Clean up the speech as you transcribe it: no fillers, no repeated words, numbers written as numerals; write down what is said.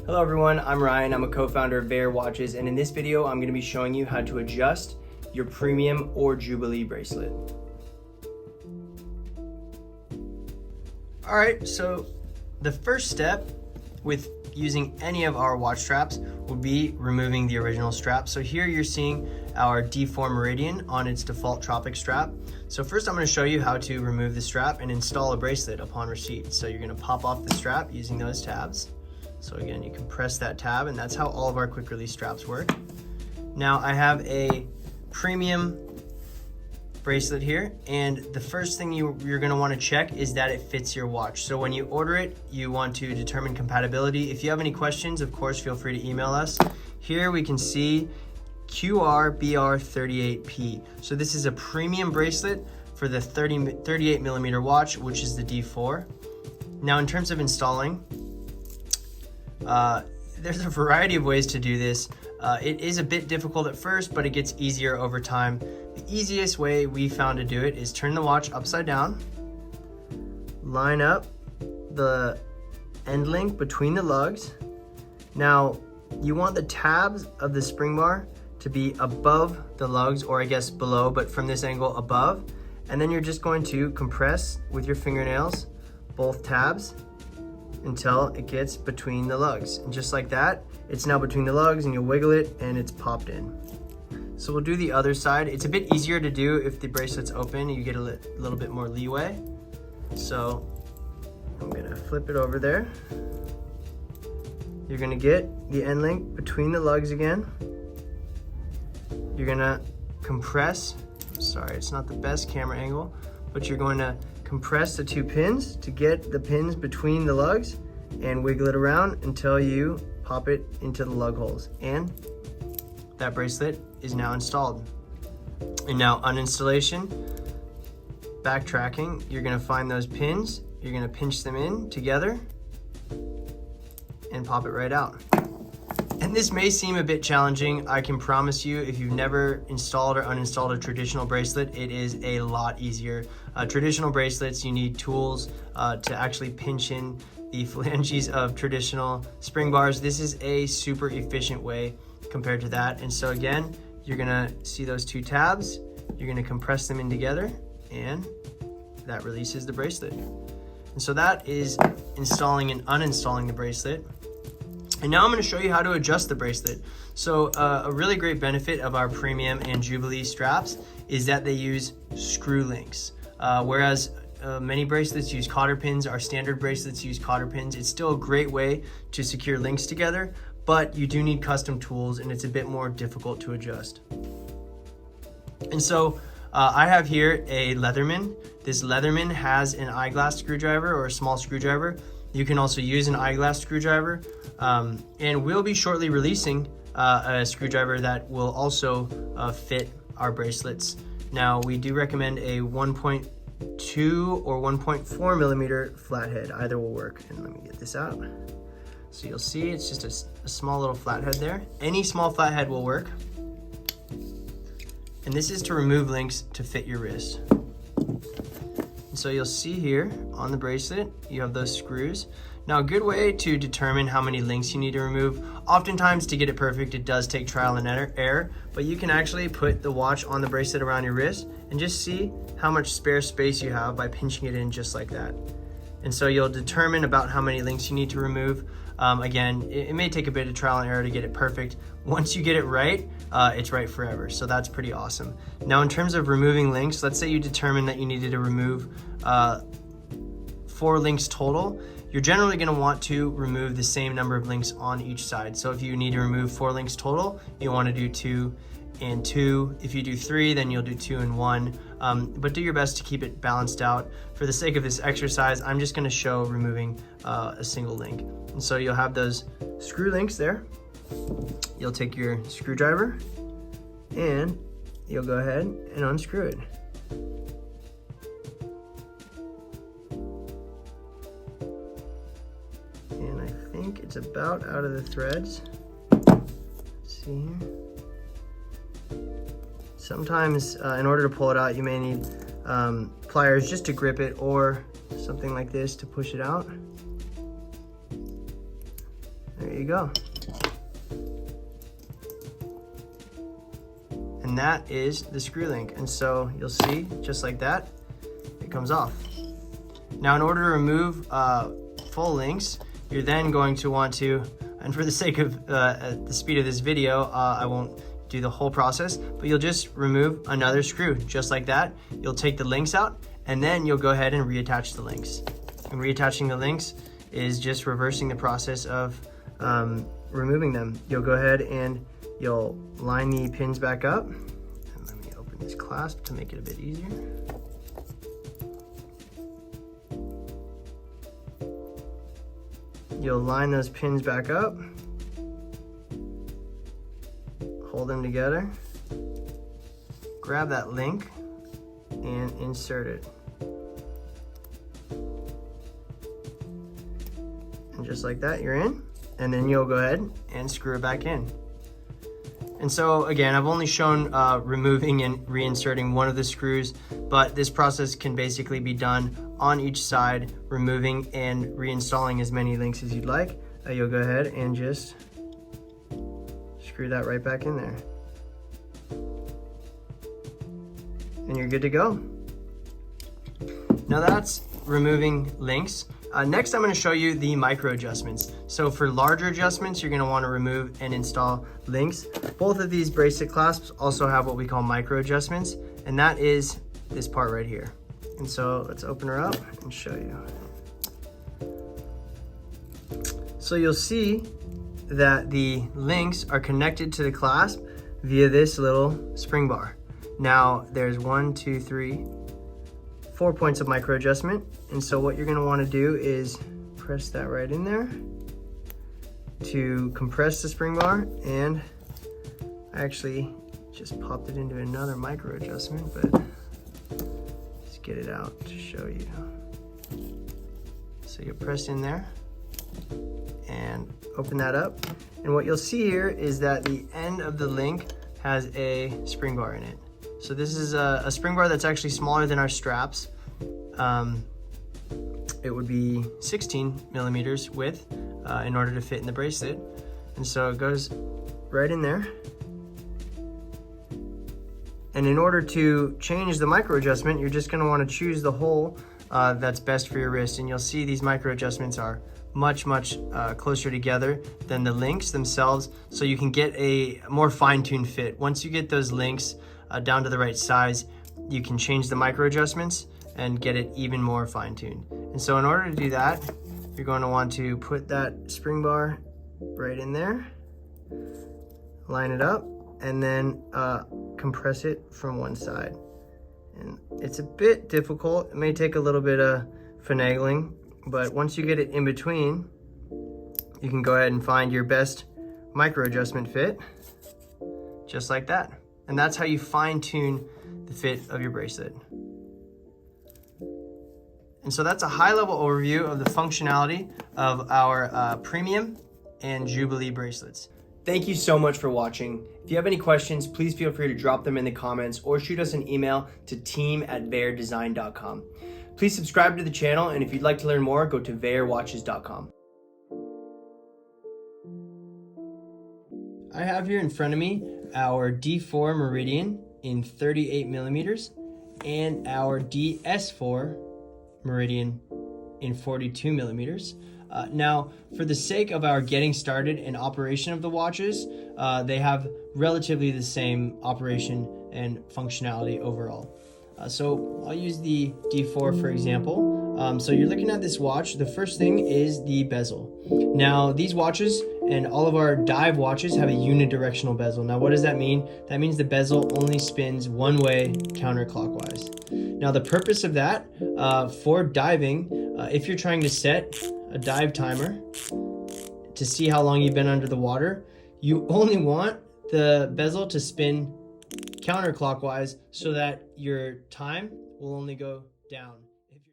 Hello everyone, I'm Ryan. I'm a co-founder of Vaer watches, and in this video I'm going to be showing you how to adjust your premium or Jubilee bracelet. Alright, so the first step with using any of our watch straps would be removing the original strap. So here you're seeing our D4 Meridian on its default Tropic strap. So first I'm going to show you how to remove the strap and install a bracelet upon receipt. So you're going to pop off the strap using those tabs. So again, you can press that tab, and that's how all of our quick release straps work. Now I have a premium bracelet here, and the first thing you're going to want to check is that it fits your watch. So when you order it, you want to determine compatibility. If you have any questions, of course, feel free to email us. Here we can see QRBR38P. So this is a premium bracelet for the 38 millimeter watch, which is the D4. Now in terms of installing, there's a variety of ways to do this. It is a bit difficult at first, but it gets easier over time. The easiest way we found to do it is turn the watch upside down, line up the end link between the lugs. Now, you want the tabs of the spring bar to be above the lugs, or I guess below, but from this angle above. And then you're just going to compress with your fingernails both tabs until it gets between the lugs. And just like that, it's now between the lugs, and you'll wiggle it and it's popped in. So we'll do the other side. It's a bit easier to do if the bracelet's open. You get a little bit more leeway. So I'm gonna flip it over there. You're gonna get the end link between the lugs again. You're gonna compress, sorry, it's not the best camera angle, but you're going to compress the two pins to get the pins between the lugs and wiggle it around until you pop it into the lug holes. And that bracelet is now installed. And now on installation, backtracking, you're gonna find those pins, you're gonna pinch them in together and pop it right out. And this may seem a bit challenging. I can promise you, if you've never installed or uninstalled a traditional bracelet, it is a lot easier. Traditional bracelets, you need tools to actually pinch in the phalanges of traditional spring bars. This is a super efficient way compared to that. And so again, you're gonna see those two tabs, you're gonna compress them in together, and that releases the bracelet. And so that is installing and uninstalling the bracelet. And now I'm going to show you how to adjust the bracelet. So a really great benefit of our premium and Jubilee straps is that they use screw links. Whereas many bracelets use cotter pins, our standard bracelets use cotter pins. It's still a great way to secure links together, but you do need custom tools, and it's a bit more difficult to adjust. And so I have here a Leatherman. This Leatherman has an eyeglass screwdriver or a small screwdriver. You can also use an eyeglass screwdriver. And we'll be shortly releasing a screwdriver that will also fit our bracelets. Now, we do recommend a 1.2 or 1.4 millimeter flathead. Either will work. And let me get this out. So you'll see it's just a small little flathead there. Any small flathead will work. And this is to remove links to fit your wrist. So you'll see here on the bracelet, you have those screws. Now, a good way to determine how many links you need to remove, oftentimes to get it perfect, it does take trial and error, but you can actually put the watch on the bracelet around your wrist and just see how much spare space you have by pinching it in just like that. And so you'll determine about how many links you need to remove. Again, it may take a bit of trial and error to get it perfect. Once you get it right, it's right forever. So that's pretty awesome. Now, in terms of removing links, let's say you determine that you needed to remove 4 links total. You're generally going to want to remove the same number of links on each side. So if you need to remove 4 links total, you want to do 2 and 2. If you do 3, then you'll do 2 and 1. But do your best to keep it balanced out. For the sake of this exercise, I'm just going to show removing a single link. And so you'll have those screw links there. You'll take your screwdriver and you'll go ahead and unscrew it. And I think it's about out of the threads. Let's see here. Sometimes in order to pull it out, you may need pliers just to grip it, or something like this to push it out. There you go. And that is the screw link. And so you'll see, just like that, it comes off. Now, in order to remove full links, you're then going to want to, and for the sake of the speed of this video, I won't do the whole process, but you'll just remove another screw, just like that. You'll take the links out, and then you'll go ahead and reattach the links. And reattaching the links is just reversing the process of removing them. You'll go ahead and you'll line the pins back up. And let me open this clasp to make it a bit easier. You'll line those pins back up, hold them together, grab that link and insert it. And just like that, you're in. And then you'll go ahead and screw it back in. And so again, I've only shown removing and reinserting one of the screws, but this process can basically be done on each side, removing and reinstalling as many links as you'd like. You'll go ahead and just screw that right back in there. And you're good to go. Now that's removing links. Next, I'm going to show you the micro adjustments. So for larger adjustments, you're going to want to remove and install links. Both of these bracelet clasps also have what we call micro adjustments, and that is this part right here. And so let's open her up and show you. So you'll see that the links are connected to the clasp via this little spring bar. Now there's 4 points of micro adjustment. And so what you're gonna wanna do is press that right in there to compress the spring bar. And I actually just popped it into another micro adjustment, but let's get it out to show you. So you press in there and open that up. And what you'll see here is that the end of the link has a spring bar in it. So this is a spring bar that's actually smaller than our straps. It would be 16 millimeters width in order to fit in the bracelet. And so it goes right in there. And in order to change the micro adjustment, you're just gonna wanna choose the hole that's best for your wrist. And you'll see these micro adjustments are much closer together than the links themselves, so you can get a more fine-tuned fit. Once you get those links down to the right size, you can change the micro adjustments and get it even more fine-tuned. And so in order to do that, you're going to want to put that spring bar right in there, line it up, and then compress it from one side. And it's a bit difficult. It may take a little bit of finagling, but once you get it in between, you can go ahead and find your best micro adjustment fit, just like that. And that's how you fine-tune the fit of your bracelet. And so that's a high-level overview of the functionality of our premium and Jubilee bracelets. Thank you so much for watching. If you have any questions, please feel free to drop them in the comments or shoot us an email to team@vaerdesign.com. Please subscribe to the channel, and if you'd like to learn more, go to vaerwatches.com. I have here in front of me our D4 Meridian in 38 millimeters and our DS4 Meridian in 42 millimeters. Now, for the sake of our getting started and operation of the watches, they have relatively the same operation and functionality overall. So I'll use the D4 for example. So you're looking at this watch. The first thing is the bezel. Now these watches and all of our dive watches have a unidirectional bezel. Now what does that mean? That means the bezel only spins one way counterclockwise. Now the purpose of that for diving, if you're trying to set a dive timer to see how long you've been under the water, you only want the bezel to spin counterclockwise so that your time will only go down.